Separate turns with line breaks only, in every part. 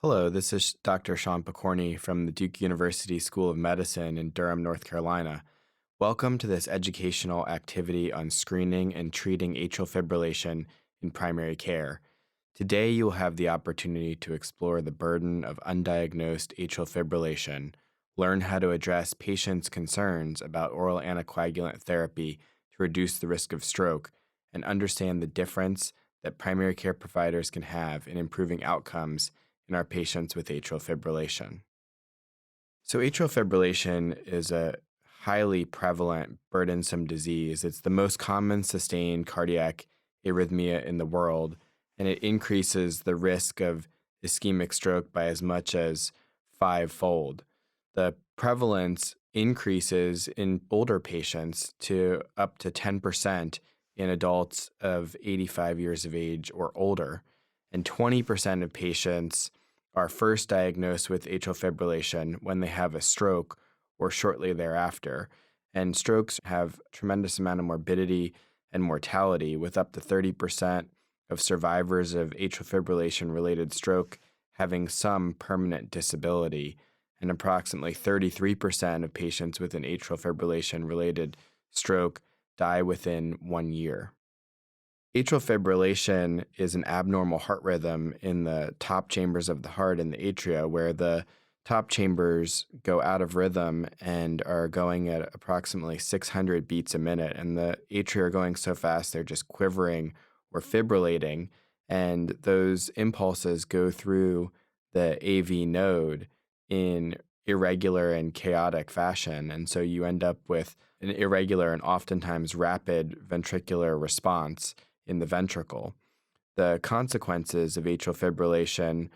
Hello, this is Dr. Sean Picorni from the Duke University School of Medicine in Durham, North Carolina. Welcome to this educational activity on screening and treating atrial fibrillation in primary care. Today, you will have the opportunity to explore the burden of undiagnosed atrial fibrillation, learn how to address patients' concerns about oral anticoagulant therapy to reduce the risk of stroke, and understand the difference that primary care providers can have in improving outcomes in our patients with atrial fibrillation. So atrial fibrillation is a highly prevalent, burdensome disease. It's the most common sustained cardiac arrhythmia in the world, and it increases the risk of ischemic stroke by as much as 5-fold. The prevalence increases in older patients to up to 10% in adults of 85 years of age or older, and 20% of patients are first diagnosed with atrial fibrillation when they have a stroke or shortly thereafter. And strokes have a tremendous amount of morbidity and mortality, with up to 30% of survivors of atrial fibrillation-related stroke having some permanent disability, and approximately 33% of patients with an atrial fibrillation-related stroke die within 1 year. Atrial fibrillation is an abnormal heart rhythm in the top chambers of the heart in the atria, where the top chambers go out of rhythm and are going at approximately 600 beats a minute. And the atria are going so fast they're just quivering or fibrillating. And those impulses go through the AV node in irregular and chaotic fashion. And so you end up with an irregular and oftentimes rapid ventricular response in the ventricle. The consequences of atrial fibrillation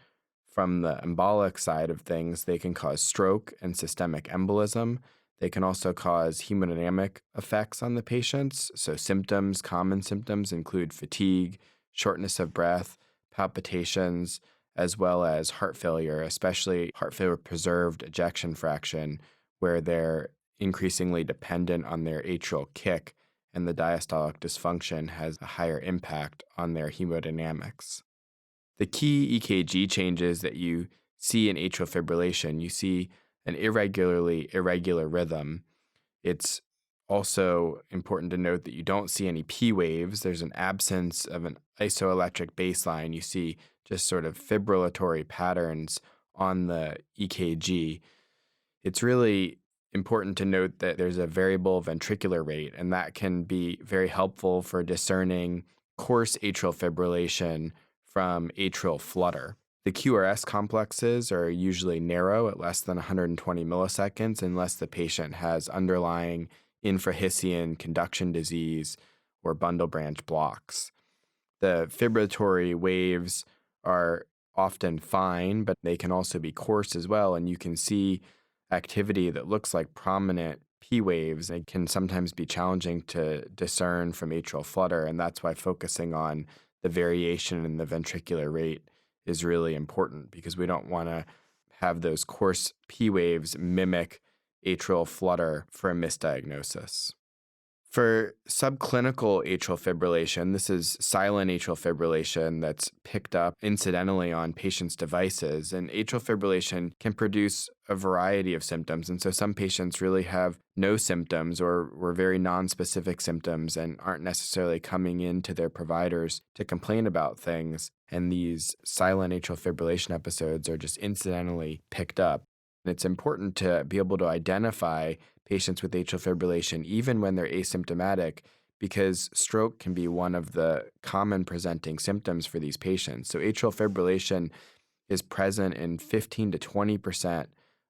from the embolic side of things, they can cause stroke and systemic embolism. They can also cause hemodynamic effects on the patients. So symptoms, common symptoms include fatigue, shortness of breath, palpitations, as well as heart failure, especially heart failure with preserved ejection fraction, where they're increasingly dependent on their atrial kick, and the diastolic dysfunction has a higher impact on their hemodynamics. The key EKG changes that you see in atrial fibrillation, you see an irregular rhythm. It's also important to note that you don't see any P waves. There's an absence of an isoelectric baseline. You see just sort of fibrillatory patterns on the EKG. It's really important to note that there's a variable ventricular rate, and that can be very helpful for discerning coarse atrial fibrillation from atrial flutter. The Qrs complexes are usually narrow at less than 120 milliseconds unless the patient has underlying infrahisian conduction disease or bundle branch blocks. The fibrillatory waves are often fine, but they can also be coarse as well, and you can see activity that looks like prominent P waves. It can sometimes be challenging to discern from atrial flutter, and that's why focusing on the variation in the ventricular rate is really important, because we don't want to have those coarse P waves mimic atrial flutter for a misdiagnosis. For subclinical atrial fibrillation, this is silent atrial fibrillation that's picked up incidentally on patients' devices, and atrial fibrillation can produce a variety of symptoms. And so some patients really have no symptoms or very nonspecific symptoms and aren't necessarily coming into their providers to complain about things. And these silent atrial fibrillation episodes are just incidentally picked up. And it's important to be able to identify patients with atrial fibrillation even when they're asymptomatic, because stroke can be one of the common presenting symptoms for these patients. So atrial fibrillation is present in 15 to 20%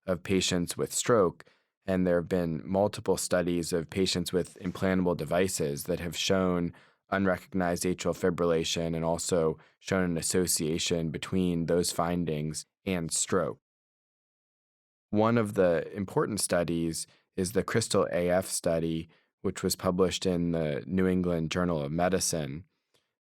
of patients with stroke, and there have been multiple studies of patients with implantable devices that have shown unrecognized atrial fibrillation and also shown an association between those findings and stroke. One of the important studies is the Crystal AF study, which was published in the New England Journal of Medicine.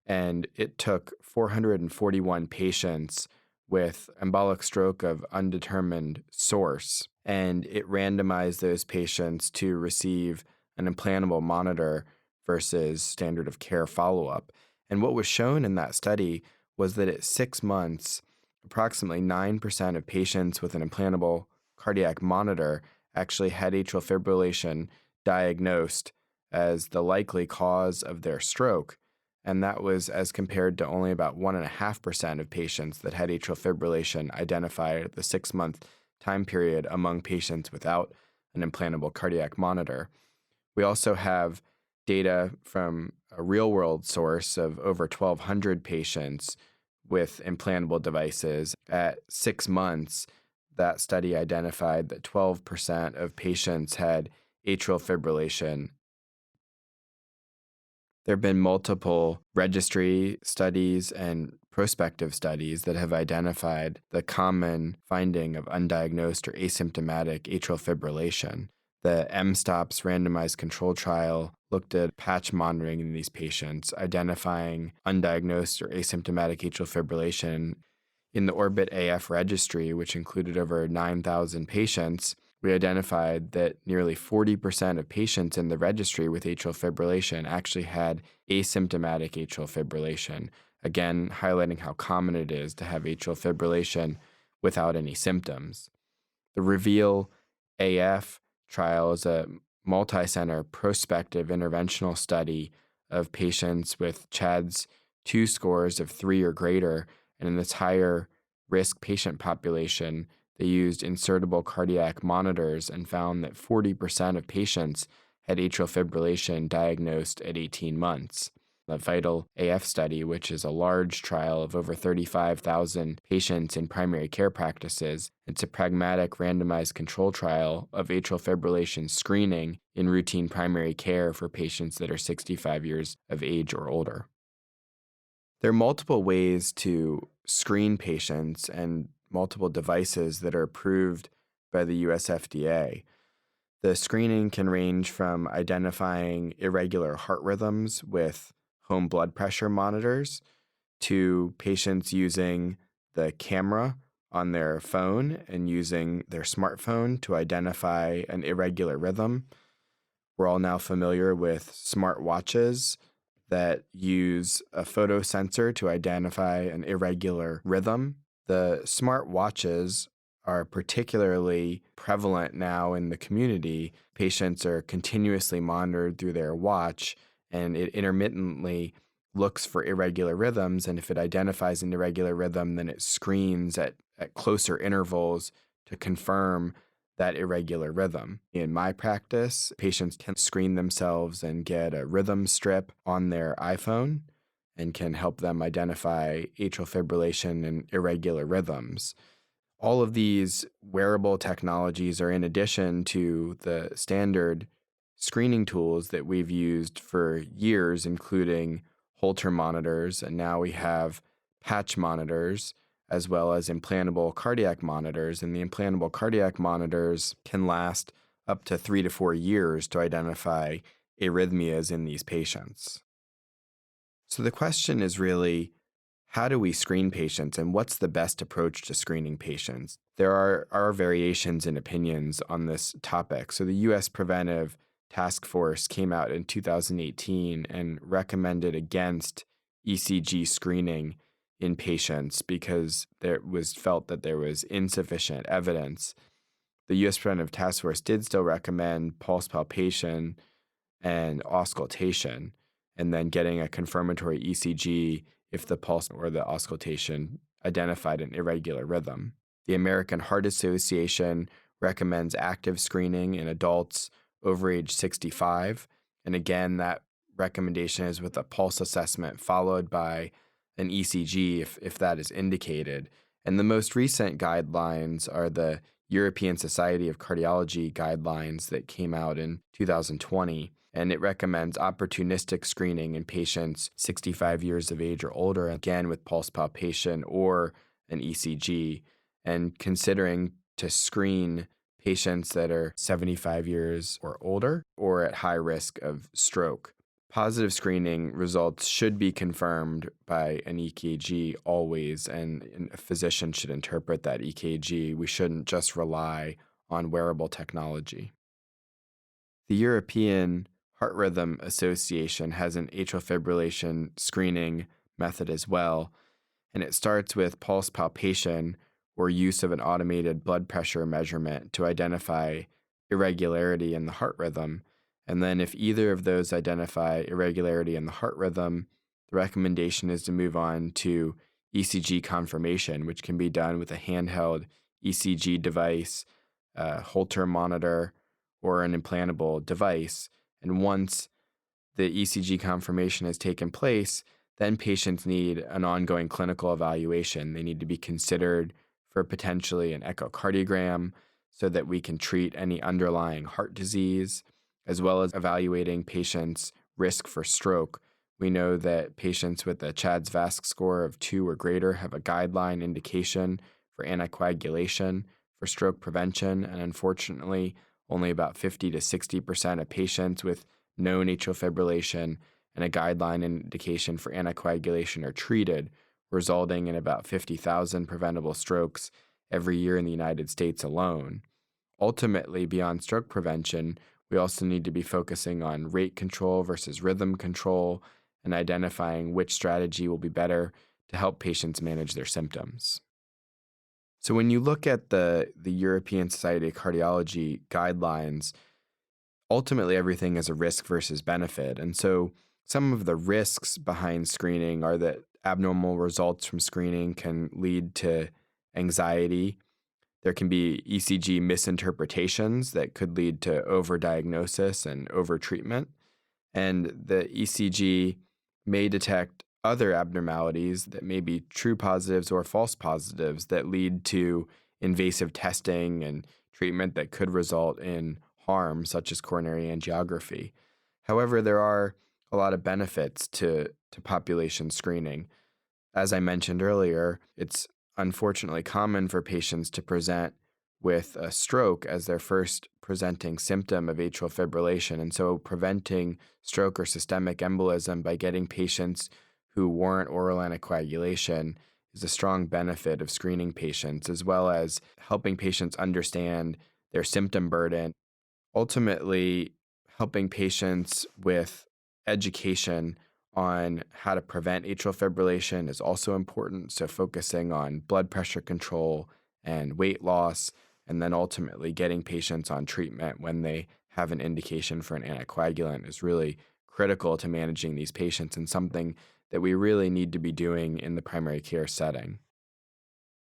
And it took 441 patients with embolic stroke of undetermined source, and it randomized those patients to receive an implantable monitor versus standard of care follow-up. And what was shown in that study was that at 6 months, approximately 9% of patients with an implantable cardiac monitor actually had atrial fibrillation diagnosed as the likely cause of their stroke. And that was as compared to only about 1.5% of patients that had atrial fibrillation identified at the 6-month time period among patients without an implantable cardiac monitor. We also have data from a real-world source of over 1,200 patients with implantable devices. At 6 months, that study identified that 12% of patients had atrial fibrillation. There have been multiple registry studies and prospective studies that have identified the common finding of undiagnosed or asymptomatic atrial fibrillation. The mSToPS randomized control trial looked at patch monitoring in these patients, identifying undiagnosed or asymptomatic atrial fibrillation. In the Orbit AF registry, which included over 9,000 patients, we identified that nearly 40% of patients in the registry with atrial fibrillation actually had asymptomatic atrial fibrillation, again, highlighting how common it is to have atrial fibrillation without any symptoms. The REVEAL AF trial is a multi-center prospective interventional study of patients with CHADS 2 scores of 3 or greater, and in this higher risk patient population, they used insertable cardiac monitors and found that 40% of patients had atrial fibrillation diagnosed at 18 months. The VITAL AF study, which is a large trial of over 35,000 patients in primary care practices, it's a pragmatic randomized control trial of atrial fibrillation screening in routine primary care for patients that are 65 years of age or older. There are multiple ways to screen patients and multiple devices that are approved by the US FDA. The screening can range from identifying irregular heart rhythms with home blood pressure monitors to patients using the camera on their phone and using their smartphone to identify an irregular rhythm. We're all now familiar with smartwatches that use a photo sensor to identify an irregular rhythm. The smartwatches are particularly prevalent now in the community. Patients are continuously monitored through their watch, and it intermittently looks for irregular rhythms. And if it identifies an irregular rhythm, then it screens at closer intervals to confirm that irregular rhythm. In my practice, patients can screen themselves and get a rhythm strip on their iPhone and can help them identify atrial fibrillation and irregular rhythms. All of these wearable technologies are in addition to the standard screening tools that we've used for years, including Holter monitors, and now we have patch monitors, as well as implantable cardiac monitors. And the implantable cardiac monitors can last up to 3 to 4 years to identify arrhythmias in these patients. So the question is really, how do we screen patients and what's the best approach to screening patients? There are variations in opinions on this topic. So the U.S. Preventive Task Force came out in 2018 and recommended against ECG screening in patients because there was felt that there was insufficient evidence. The U.S. Preventive Task Force did still recommend pulse palpation and auscultation, and then getting a confirmatory ECG if the pulse or the auscultation identified an irregular rhythm. The American Heart Association recommends active screening in adults over age 65, and again, that recommendation is with a pulse assessment followed by an ECG if that is indicated. And the most recent guidelines are the European Society of Cardiology guidelines that came out in 2020. And it recommends opportunistic screening in patients 65 years of age or older, again with pulse palpation or an ECG, and considering to screen patients that are 75 years or older or at high risk of stroke. Positive screening results should be confirmed by an EKG always, and a physician should interpret that EKG. We shouldn't just rely on wearable technology. The European Heart Rhythm Association has an atrial fibrillation screening method as well, and it starts with pulse palpation or use of an automated blood pressure measurement to identify irregularity in the heart rhythm. And then, if either of those identify irregularity in the heart rhythm, the recommendation is to move on to ECG confirmation, which can be done with a handheld ECG device, a Holter monitor, or an implantable device. And once the ECG confirmation has taken place, then patients need an ongoing clinical evaluation. They need to be considered for potentially an echocardiogram so that we can treat any underlying heart disease, as well as evaluating patients' risk for stroke. We know that patients with a CHA2DS2-VASc score of 2 or greater have a guideline indication for anticoagulation for stroke prevention, and unfortunately, only about 50 to 60% of patients with known atrial fibrillation and a guideline indication for anticoagulation are treated, resulting in about 50,000 preventable strokes every year in the United States alone. Ultimately, beyond stroke prevention, we also need to be focusing on rate control versus rhythm control and identifying which strategy will be better to help patients manage their symptoms. So when you look at the European Society of Cardiology guidelines, ultimately everything is a risk versus benefit. And so some of the risks behind screening are that abnormal results from screening can lead to anxiety. There can be ECG misinterpretations that could lead to overdiagnosis and overtreatment. And the ECG may detect other abnormalities that may be true positives or false positives that lead to invasive testing and treatment that could result in harm, such as coronary angiography. However, there are a lot of benefits to population screening. As I mentioned earlier, it's unfortunately common for patients to present with a stroke as their first presenting symptom of atrial fibrillation. And so preventing stroke or systemic embolism by getting patients who warrant oral anticoagulation is a strong benefit of screening patients, as well as helping patients understand their symptom burden. Ultimately, helping patients with education on how to prevent atrial fibrillation is also important. So focusing on blood pressure control and weight loss, and then ultimately getting patients on treatment when they have an indication for an anticoagulant is really critical to managing these patients and something that we really need to be doing in the primary care setting.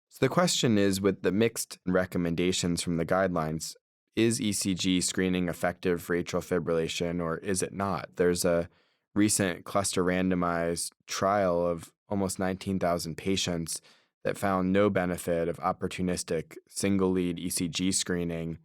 So the question is, with the mixed recommendations from the guidelines, is ECG screening effective for atrial fibrillation or is it not? There's a recent cluster randomized trial of almost 19,000 patients that found no benefit of opportunistic single lead ECG screening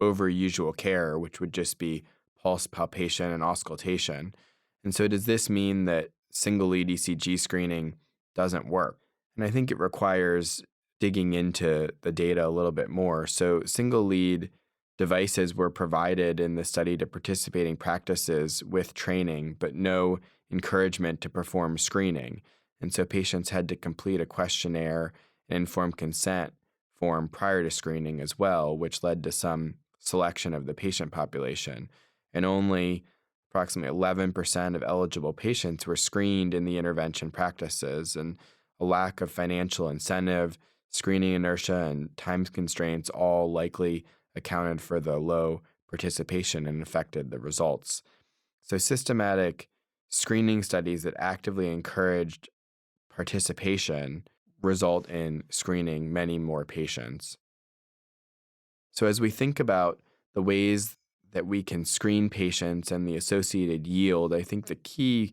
over usual care, which would just be pulse palpation and auscultation. And so does this mean that single lead ECG screening doesn't work? And I think it requires digging into the data a little bit more. So single lead devices were provided in the study to participating practices with training, but no encouragement to perform screening. And so patients had to complete a questionnaire and informed consent form prior to screening as well, which led to some selection of the patient population. And only approximately 11% of eligible patients were screened in the intervention practices, and a lack of financial incentive, screening inertia, and time constraints all likely accounted for the low participation and affected the results. So systematic screening studies that actively encouraged participation result in screening many more patients. So as we think about the ways that we can screen patients and the associated yield, I think the key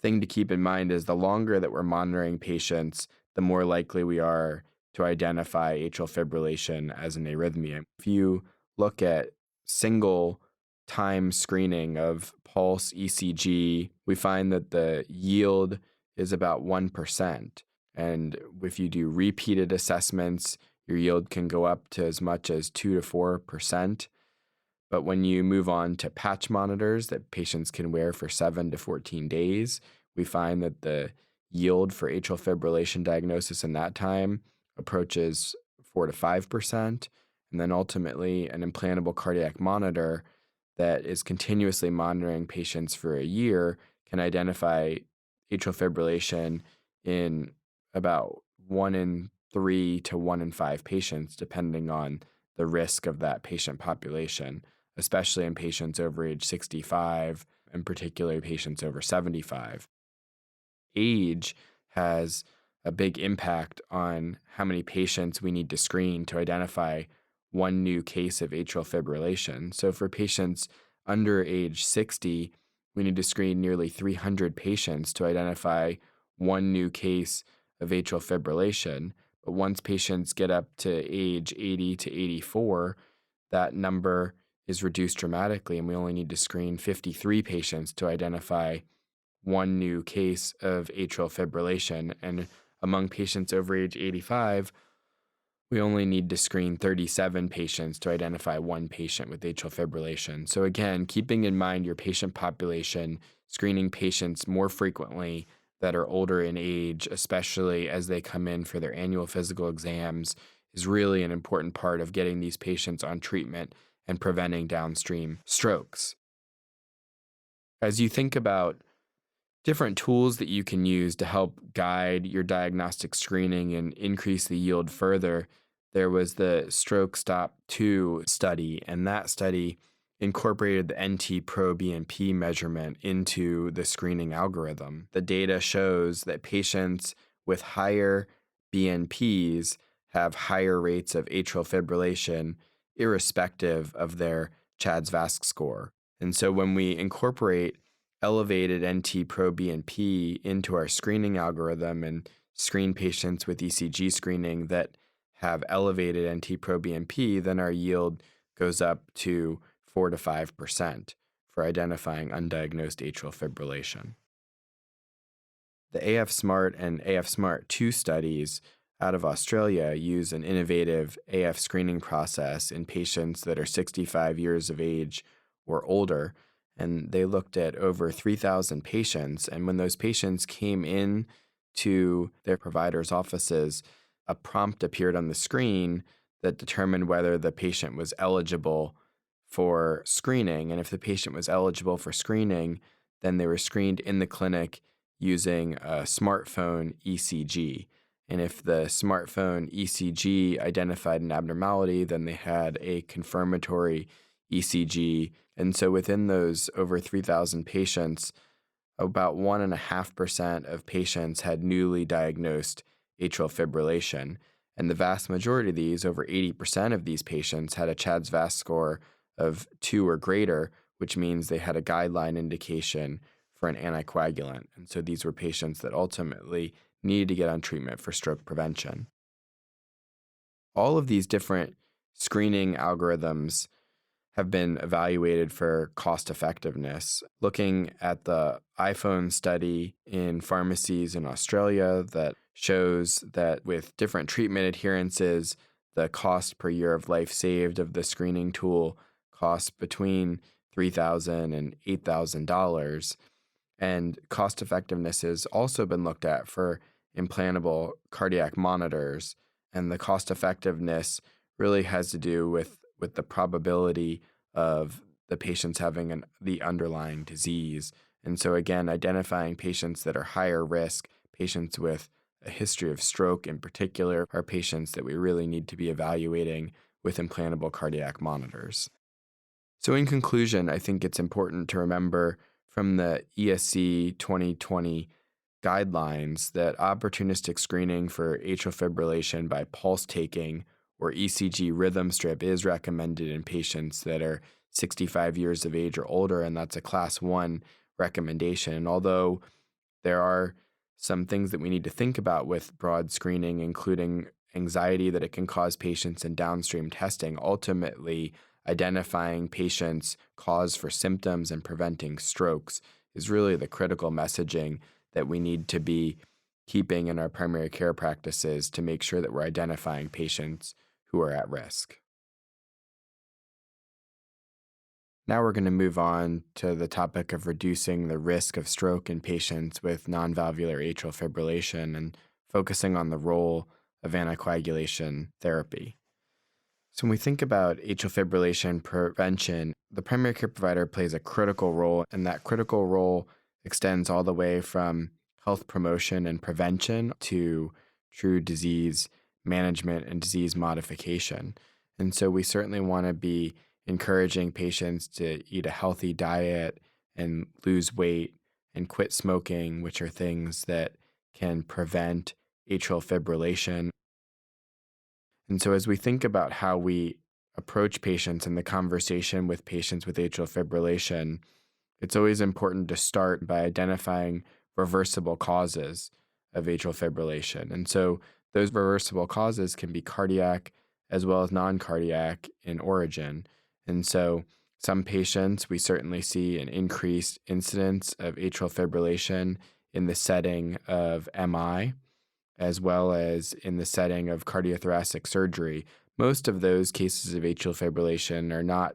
thing to keep in mind is the longer that we're monitoring patients, the more likely we are to identify atrial fibrillation as an arrhythmia. If you look at single time screening of pulse ECG, we find that the yield is about 1%. And if you do repeated assessments, your yield can go up to as much as 2 to 4%. But when you move on to patch monitors that patients can wear for 7 to 14 days, we find that the yield for atrial fibrillation diagnosis in that time approaches 4 to 5%. And then ultimately, an implantable cardiac monitor that is continuously monitoring patients for a year can identify atrial fibrillation in about 1 in 3 to 1 in 5 patients, depending on the risk of that patient population, especially in patients over age 65, and particularly patients over 75. Age has a big impact on how many patients we need to screen to identify one new case of atrial fibrillation. So for patients under age 60, we need to screen nearly 300 patients to identify one new case of atrial fibrillation. But once patients get up to age 80 to 84, that number is reduced dramatically, and we only need to screen 53 patients to identify one new case of atrial fibrillation. And among patients over age 85, we only need to screen 37 patients to identify one patient with atrial fibrillation. So again, keeping in mind your patient population, screening patients more frequently that are older in age, especially as they come in for their annual physical exams, is really an important part of getting these patients on treatment and preventing downstream strokes. As you think about different tools that you can use to help guide your diagnostic screening and increase the yield further, there was the Stroke Stop 2 study, and that study incorporated the NT-proBNP measurement into the screening algorithm. The data shows that patients with higher BNPs have higher rates of atrial fibrillation irrespective of their CHA2DS2-VASc score. And so when we incorporate elevated NT-proBNP into our screening algorithm and screen patients with ECG screening that have elevated NT-proBNP, then our yield goes up to 4 to 5% for identifying undiagnosed atrial fibrillation. The AF SMART and AF SMART 2 studies out of Australia use an innovative AF screening process in patients that are 65 years of age or older. And they looked at over 3,000 patients. And when those patients came in to their providers' offices, a prompt appeared on the screen that determined whether the patient was eligible for screening. And if the patient was eligible for screening, then they were screened in the clinic using a smartphone ECG. And if the smartphone ECG identified an abnormality, then they had a confirmatory ECG. And so within those over 3,000 patients, about 1.5% of patients had newly diagnosed atrial fibrillation. And the vast majority of these, over 80% of these patients, had a CHA2DS2-VASc score of 2 or greater, which means they had a guideline indication for an anticoagulant. And so these were patients that ultimately needed to get on treatment for stroke prevention. All of these different screening algorithms have been evaluated for cost effectiveness. Looking at the iPhone study in pharmacies in Australia that shows that with different treatment adherences, the cost per year of life saved of the screening tool costs between $3,000 and $8,000. And cost effectiveness has also been looked at for implantable cardiac monitors. And the cost effectiveness really has to do with the probability of the patients having the underlying disease. And so again, identifying patients that are higher risk, patients with a history of stroke in particular, are patients that we really need to be evaluating with implantable cardiac monitors. So in conclusion, I think it's important to remember from the ESC 2020 guidelines that opportunistic screening for atrial fibrillation by pulse taking or ECG rhythm strip is recommended in patients that are 65 years of age or older, and that's a class 1 recommendation. And although there are some things that we need to think about with broad screening, including anxiety that it can cause patients in downstream testing, ultimately identifying patients' cause for symptoms and preventing strokes is really the critical messaging that we need to be keeping in our primary care practices to make sure that we're identifying patients who are at risk. Now we're going to move on to the topic of reducing the risk of stroke in patients with non-valvular atrial fibrillation and focusing on the role of anticoagulation therapy. So when we think about atrial fibrillation prevention, the primary care provider plays a critical role, and that critical role extends all the way from health promotion and prevention to true disease management and disease modification. And so we certainly want to be encouraging patients to eat a healthy diet and lose weight and quit smoking, which are things that can prevent atrial fibrillation. And so, as we think about how we approach patients and the conversation with patients with atrial fibrillation, it's always important to start by identifying reversible causes of atrial fibrillation. And so, those reversible causes can be cardiac as well as non cardiac in origin. And so, some patients, we certainly see an increased incidence of atrial fibrillation in the setting of MI as well as in the setting of cardiothoracic surgery. Most of those cases of atrial fibrillation are not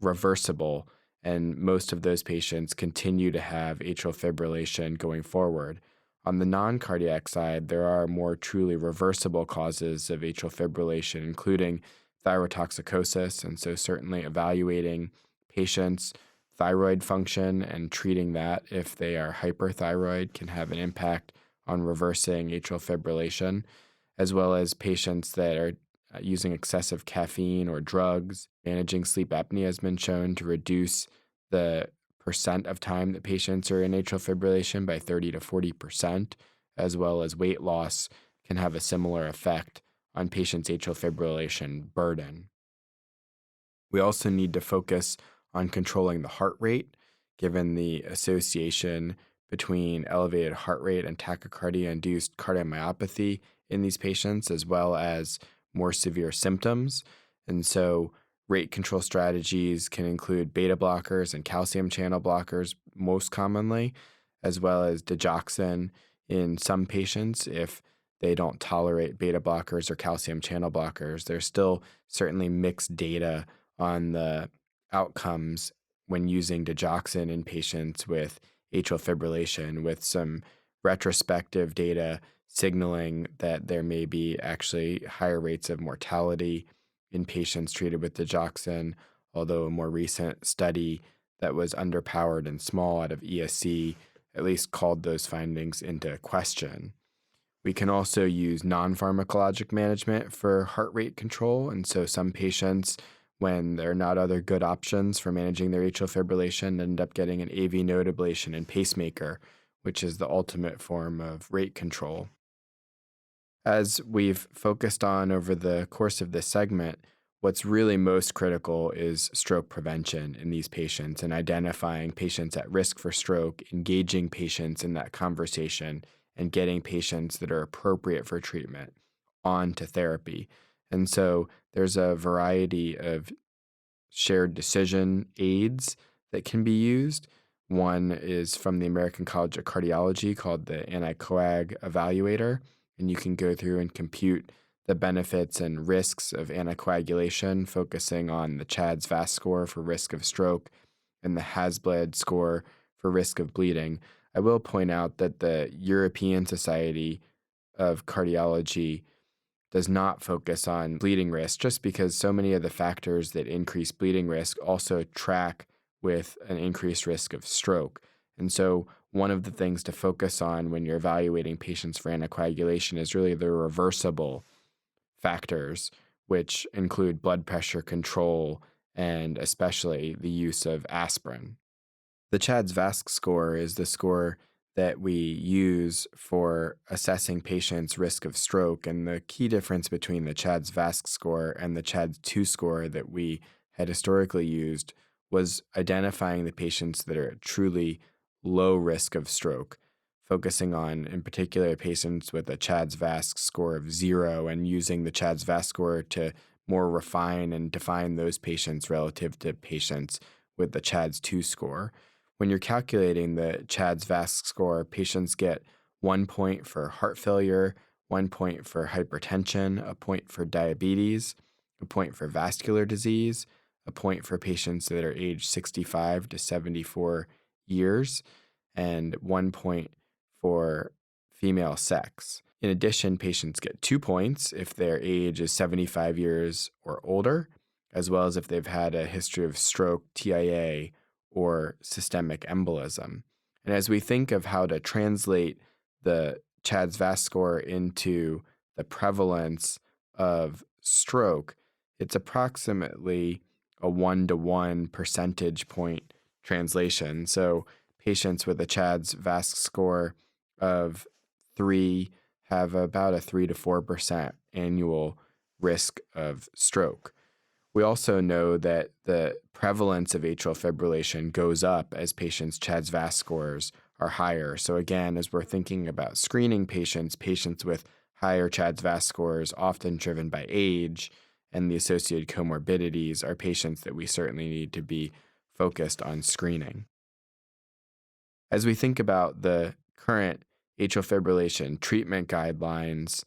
reversible, and most of those patients continue to have atrial fibrillation going forward. On the non cardiac side, there are more truly reversible causes of atrial fibrillation, including thyrotoxicosis, and so certainly evaluating patients' thyroid function and treating that if they are hyperthyroid can have an impact on reversing atrial fibrillation, as well as patients that are using excessive caffeine or drugs. Managing sleep apnea has been shown to reduce the percent of time that patients are in atrial fibrillation by 30 to 40%, as well as weight loss can have a similar effect on patients' atrial fibrillation burden. We also need to focus on controlling the heart rate, given the association between elevated heart rate and tachycardia-induced cardiomyopathy in these patients, as well as more severe symptoms. And so rate control strategies can include beta blockers and calcium channel blockers most commonly, as well as digoxin in some patients if they don't tolerate beta blockers or calcium channel blockers. There's still certainly mixed data on the outcomes when using digoxin in patients with atrial fibrillation, with some retrospective data signaling that there may be actually higher rates of mortality in patients treated with digoxin, although a more recent study that was underpowered and small out of ESC at least called those findings into question. We can also use non-pharmacologic management for heart rate control. And so some patients, when there are not other good options for managing their atrial fibrillation, end up getting an AV node ablation and pacemaker, which is the ultimate form of rate control. As we've focused on over the course of this segment, what's really most critical is stroke prevention in these patients and identifying patients at risk for stroke, engaging patients in that conversation, and getting patients that are appropriate for treatment onto therapy. And so there's a variety of shared decision aids that can be used. One is from the American College of Cardiology called the Anticoag Evaluator, and you can go through and compute the benefits and risks of anticoagulation, focusing on the CHADS VAS score for risk of stroke and the HASBLED score for risk of bleeding. I will point out that the European Society of Cardiology does not focus on bleeding risk, just because so many of the factors that increase bleeding risk also track with an increased risk of stroke. And so one of the things to focus on when you're evaluating patients for anticoagulation is really the reversible factors, which include blood pressure control and especially the use of aspirin. The CHADS VASC score is the score that we use for assessing patients' risk of stroke. And the key difference between the CHADS VASC score and the CHADS 2 score that we had historically used was identifying the patients that are at truly low risk of stroke, focusing on, in particular, patients with a CHADS VASC score of 0 and using the CHADS VASC score to more refine and define those patients relative to patients with the CHADS 2 score. When you're calculating the CHADS VASC score, patients get 1 point for heart failure, 1 point for hypertension, a point for diabetes, a point for vascular disease, a point for patients that are age 65 to 74 years, and 1 point for female sex. In addition, patients get 2 points if their age is 75 years or older, as well as if they've had a history of stroke, TIA, or systemic embolism. And as we think of how to translate the CHADS-VASc score into the prevalence of stroke, it's approximately a 1-to-1 percentage point translation. So patients with a CHADS-VASc score of 3 have about a 3 to 4% annual risk of stroke. We also know that the prevalence of atrial fibrillation goes up as patients' CHADS-VASc scores are higher. So again, as we're thinking about screening patients with higher CHADS-VASc scores, often driven by age and the associated comorbidities, are patients that we certainly need to be focused on screening. As we think about the current atrial fibrillation treatment guidelines,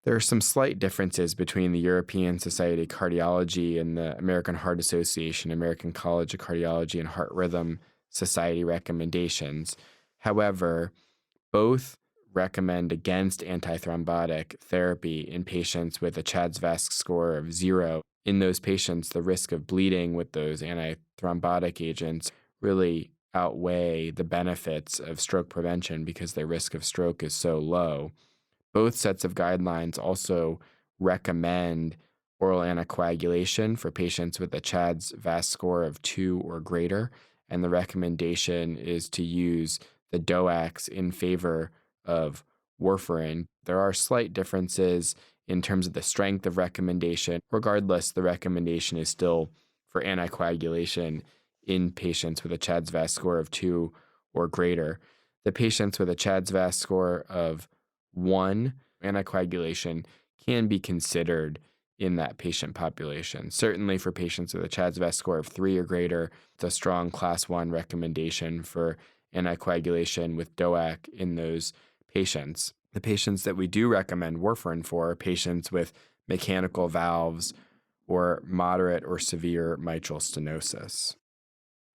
there are some slight differences between the European Society of Cardiology and the American Heart Association, American College of Cardiology, and Heart Rhythm Society recommendations. However, both recommend against antithrombotic therapy in patients with a CHADS-VASc score of 0. In those patients, the risk of bleeding with those antithrombotic agents really outweigh the benefits of stroke prevention because their risk of stroke is so low. Both sets of guidelines also recommend oral anticoagulation for patients with a CHADS-VASc score of 2 or greater, and the recommendation is to use the DOACs in favor of warfarin. There are slight differences in terms of the strength of recommendation. Regardless, the recommendation is still for anticoagulation in patients with a CHADS-VASc score of 2 or greater. The patients with a CHADS-VASc score of 1, anticoagulation can be considered in that patient population. Certainly for patients with a CHADS-VASc score of 3 or greater, it's a strong class 1 recommendation for anticoagulation with DOAC in those patients. The patients that we do recommend warfarin for are patients with mechanical valves or moderate or severe mitral stenosis.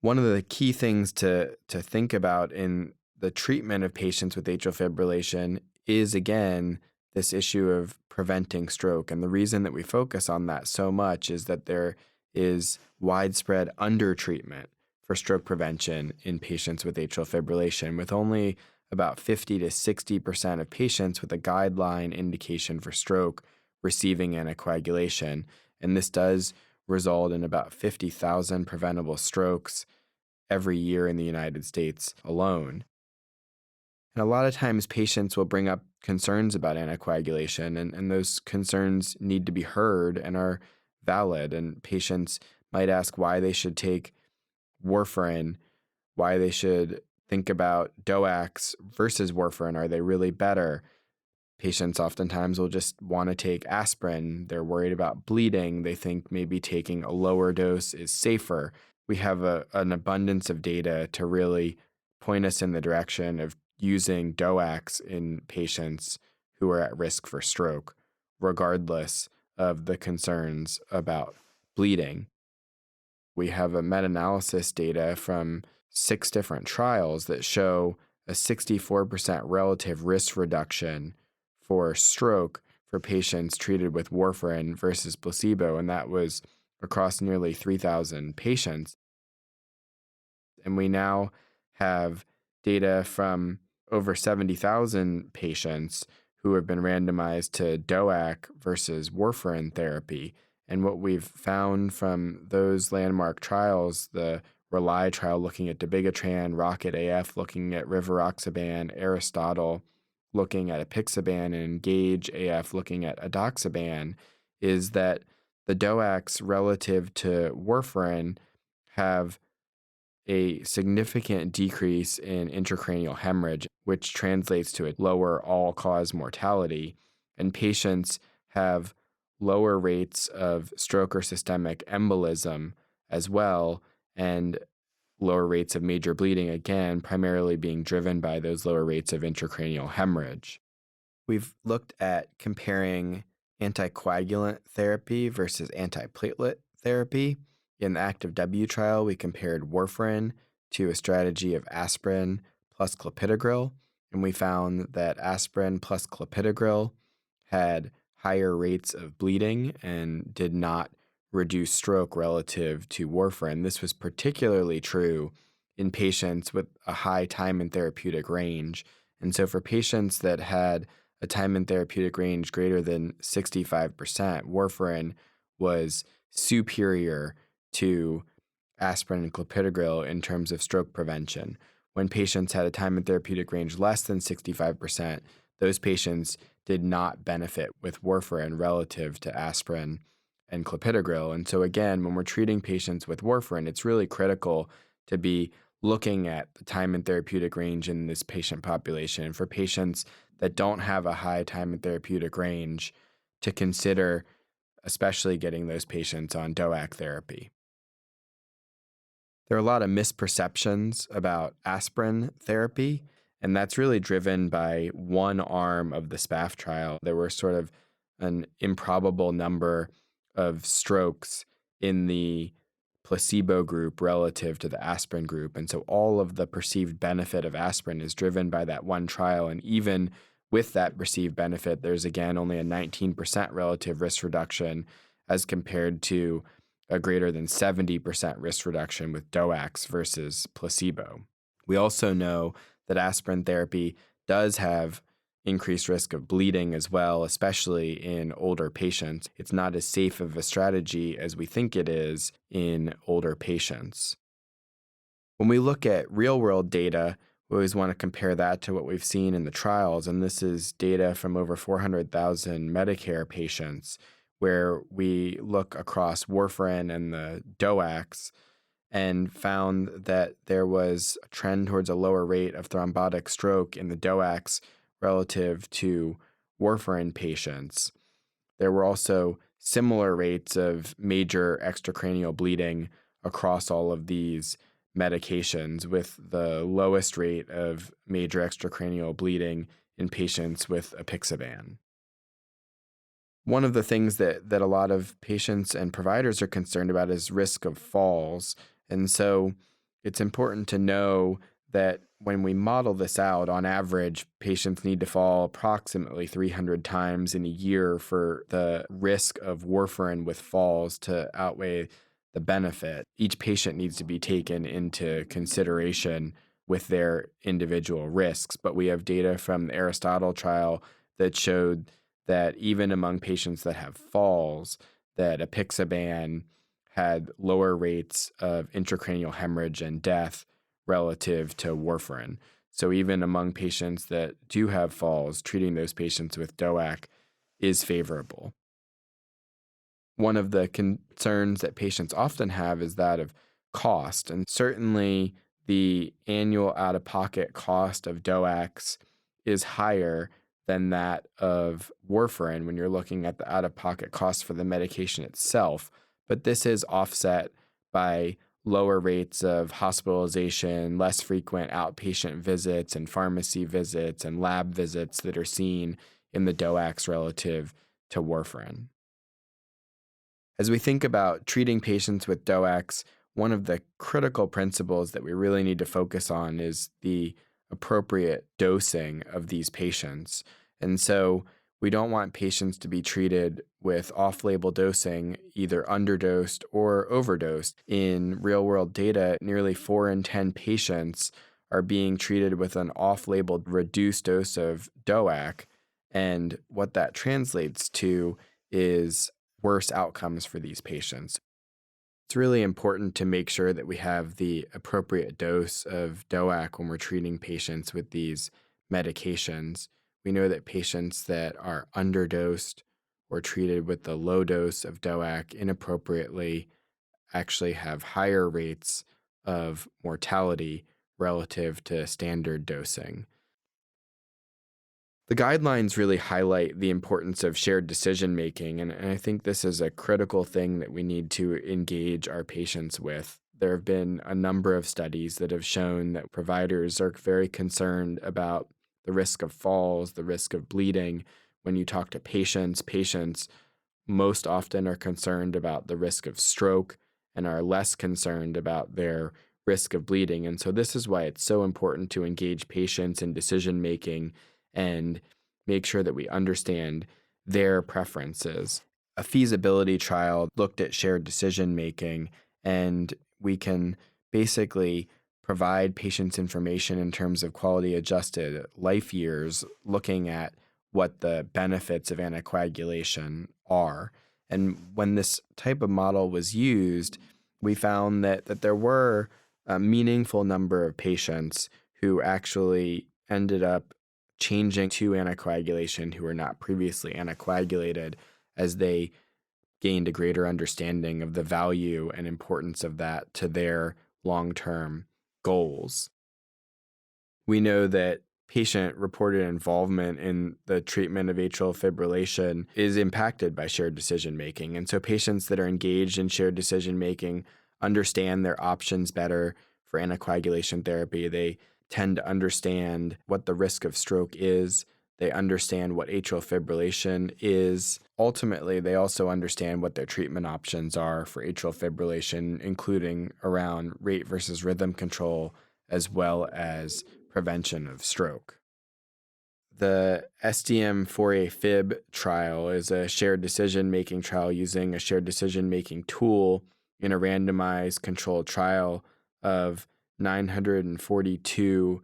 One of the key things to think about in the treatment of patients with atrial fibrillation is, again, this issue of preventing stroke. And the reason that we focus on that so much is that there is widespread undertreatment for stroke prevention in patients with atrial fibrillation, with only about 50 to 60% of patients with a guideline indication for stroke receiving anticoagulation. And this does result in about 50,000 preventable strokes every year in the United States alone. And a lot of times patients will bring up concerns about anticoagulation, and those concerns need to be heard and are valid. And patients might ask why they should take warfarin, why they should think about DOACs versus warfarin. Are they really better? Patients oftentimes will just want to take aspirin. They're worried about bleeding. They think maybe taking a lower dose is safer. We have an abundance of data to really point us in the direction of using DOACs in patients who are at risk for stroke, regardless of the concerns about bleeding. We have a meta-analysis data from 6 different trials that show a 64% relative risk reduction for stroke for patients treated with warfarin versus placebo, and that was across nearly 3,000 patients. And we now have data from over 70,000 patients who have been randomized to DOAC versus warfarin therapy. And what we've found from those landmark trials, the RELY trial looking at dabigatran, ROCKET AF looking at rivaroxaban, Aristotle looking at apixaban, and ENGAGE AF looking at edoxaban, is that the DOACs relative to warfarin have a significant decrease in intracranial hemorrhage, which translates to a lower all-cause mortality, and patients have lower rates of stroke or systemic embolism as well, and lower rates of major bleeding, again, primarily being driven by those lower rates of intracranial hemorrhage. We've looked at comparing anticoagulant therapy versus antiplatelet therapy. In the ACTIVE-W trial, we compared warfarin to a strategy of aspirin plus clopidogrel. and we found that aspirin plus clopidogrel had higher rates of bleeding and did not reduce stroke relative to warfarin. This was particularly true in patients with a high time in therapeutic range. And so for patients that had a time in therapeutic range greater than 65%, warfarin was superior to aspirin and clopidogrel in terms of stroke prevention. When patients had a time in therapeutic range less than 65%, those patients did not benefit with warfarin relative to aspirin and clopidogrel. And so again, when we're treating patients with warfarin, it's really critical to be looking at the time in therapeutic range in this patient population. And for patients that don't have a high time in therapeutic range, to consider especially getting those patients on DOAC therapy. There are a lot of misperceptions about aspirin therapy, and that's really driven by one arm of the SPAF trial. There were sort of an improbable number of strokes in the placebo group relative to the aspirin group. And so all of the perceived benefit of aspirin is driven by that one trial. And even with that perceived benefit, there's again only a 19% relative risk reduction as compared to a greater than 70% risk reduction with DOACs versus placebo. We also know that aspirin therapy does have increased risk of bleeding as well, especially in older patients. It's not as safe of a strategy as we think it is in older patients. When we look at real-world data, we always want to compare that to what we've seen in the trials, and this is data from over 400,000 Medicare patients, where we look across warfarin and the DOACs and found that there was a trend towards a lower rate of thrombotic stroke in the DOACs relative to warfarin patients. There were also similar rates of major extracranial bleeding across all of these medications, with the lowest rate of major extracranial bleeding in patients with apixaban. One of the things that a lot of patients and providers are concerned about is risk of falls. And so it's important to know that when we model this out, on average, patients need to fall approximately 300 times in a year for the risk of warfarin with falls to outweigh the benefit. Each patient needs to be taken into consideration with their individual risks. But we have data from the Aristotle trial that showed that even among patients that have falls, that apixaban had lower rates of intracranial hemorrhage and death relative to warfarin. So even among patients that do have falls, treating those patients with DOAC is favorable. One of the concerns that patients often have is that of cost, and certainly the annual out-of-pocket cost of DOACs is higher than that of warfarin when you're looking at the out-of-pocket cost for the medication itself. But this is offset by lower rates of hospitalization, less frequent outpatient visits and pharmacy visits and lab visits that are seen in the DOACs relative to warfarin. As we think about treating patients with DOACs, one of the critical principles that we really need to focus on is the appropriate dosing of these patients. And so we don't want patients to be treated with off-label dosing, either underdosed or overdosed. In real-world data, nearly 4 in 10 patients are being treated with an off-label reduced dose of DOAC, and what that translates to is worse outcomes for these patients. It's really important to make sure that we have the appropriate dose of DOAC when we're treating patients with these medications. We know that patients that are underdosed or treated with the low dose of DOAC inappropriately actually have higher rates of mortality relative to standard dosing. The guidelines really highlight the importance of shared decision-making, and I think this is a critical thing that we need to engage our patients with. There have been a number of studies that have shown that providers are very concerned about the risk of falls, the risk of bleeding. When you talk to patients most often are concerned about the risk of stroke and are less concerned about their risk of bleeding. And so this is why it's so important to engage patients in decision making and make sure that we understand their preferences. A feasibility trial looked at shared decision making, and we can basically provide patients information in terms of quality adjusted life years, looking at what the benefits of anticoagulation are. And when this type of model was used, we found that there were a meaningful number of patients who actually ended up changing to anticoagulation who were not previously anticoagulated as they gained a greater understanding of the value and importance of that to their long-term goals. We know that patient-reported involvement in the treatment of atrial fibrillation is impacted by shared decision-making. And so patients that are engaged in shared decision-making understand their options better for anticoagulation therapy. They tend to understand what the risk of stroke is. They understand what atrial fibrillation is. Ultimately, they also understand what their treatment options are for atrial fibrillation, including around rate versus rhythm control, as well as prevention of stroke. The SDM4A-FIB trial is a shared decision-making trial using a shared decision-making tool in a randomized controlled trial of 942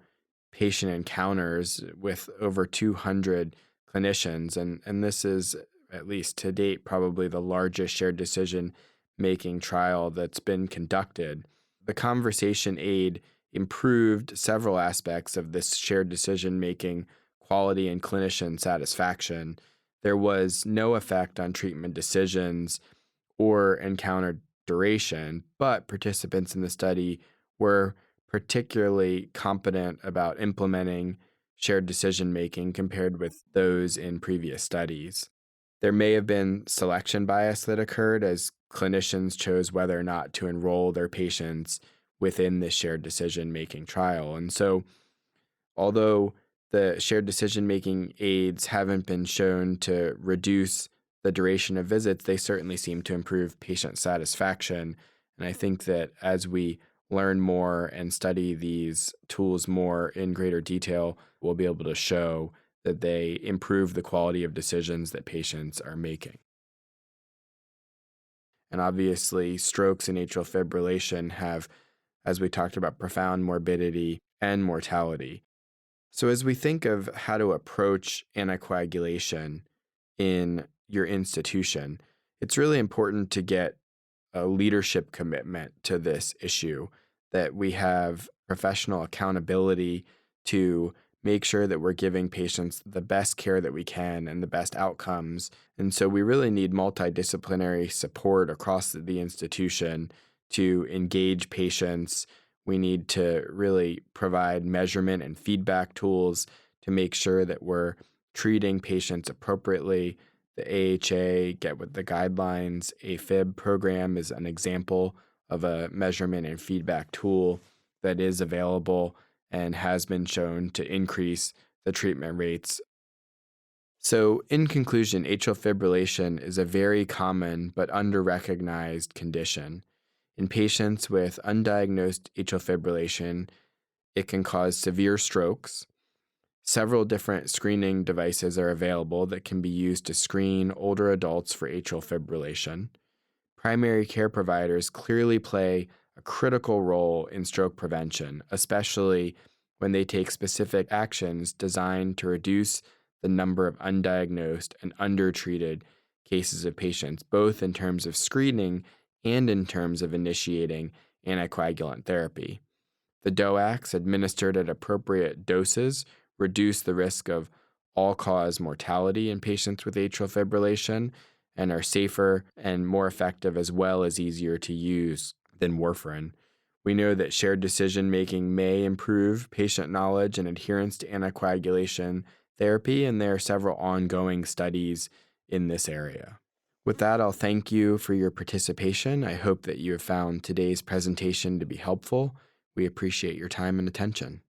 patient encounters with over 200 clinicians. And this is, at least to date, probably the largest shared decision-making trial that's been conducted. The conversation aid improved several aspects of this shared decision-making quality and clinician satisfaction. There was no effect on treatment decisions or encounter duration, but participants in the study were particularly competent about implementing shared decision-making compared with those in previous studies. There may have been selection bias that occurred as clinicians chose whether or not to enroll their patients within this shared decision-making trial. And so, although the shared decision-making aids haven't been shown to reduce the duration of visits, they certainly seem to improve patient satisfaction. And I think that as we learn more and study these tools more in greater detail, we'll be able to show that they improve the quality of decisions that patients are making. And obviously, strokes and atrial fibrillation have, as we talked about, profound morbidity and mortality. So as we think of how to approach anticoagulation in your institution, it's really important to get a leadership commitment to this issue, that we have professional accountability to make sure that we're giving patients the best care that we can and the best outcomes. And so we really need multidisciplinary support across the institution to engage patients. We need to really provide measurement and feedback tools to make sure that we're treating patients appropriately. The AHA Get With the Guidelines AFib program is an example of a measurement and feedback tool that is available and has been shown to increase the treatment rates. So in conclusion, atrial fibrillation is a very common but under-recognized condition. In patients with undiagnosed atrial fibrillation, it can cause severe strokes. Several different screening devices are available that can be used to screen older adults for atrial fibrillation. Primary care providers clearly play a critical role in stroke prevention, especially when they take specific actions designed to reduce the number of undiagnosed and undertreated cases of patients, both in terms of screening and in terms of initiating anticoagulant therapy. The DOACs, administered at appropriate doses, reduce the risk of all-cause mortality in patients with atrial fibrillation and are safer and more effective, as well as easier to use than warfarin. We know that shared decision-making may improve patient knowledge and adherence to anticoagulation therapy, and there are several ongoing studies in this area. With that, I'll thank you for your participation. I hope that you have found today's presentation to be helpful. We appreciate your time and attention.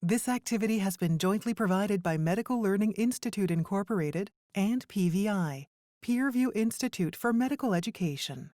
This activity has been jointly provided by Medical Learning Institute, Incorporated and PVI, Peer Review Institute for Medical Education.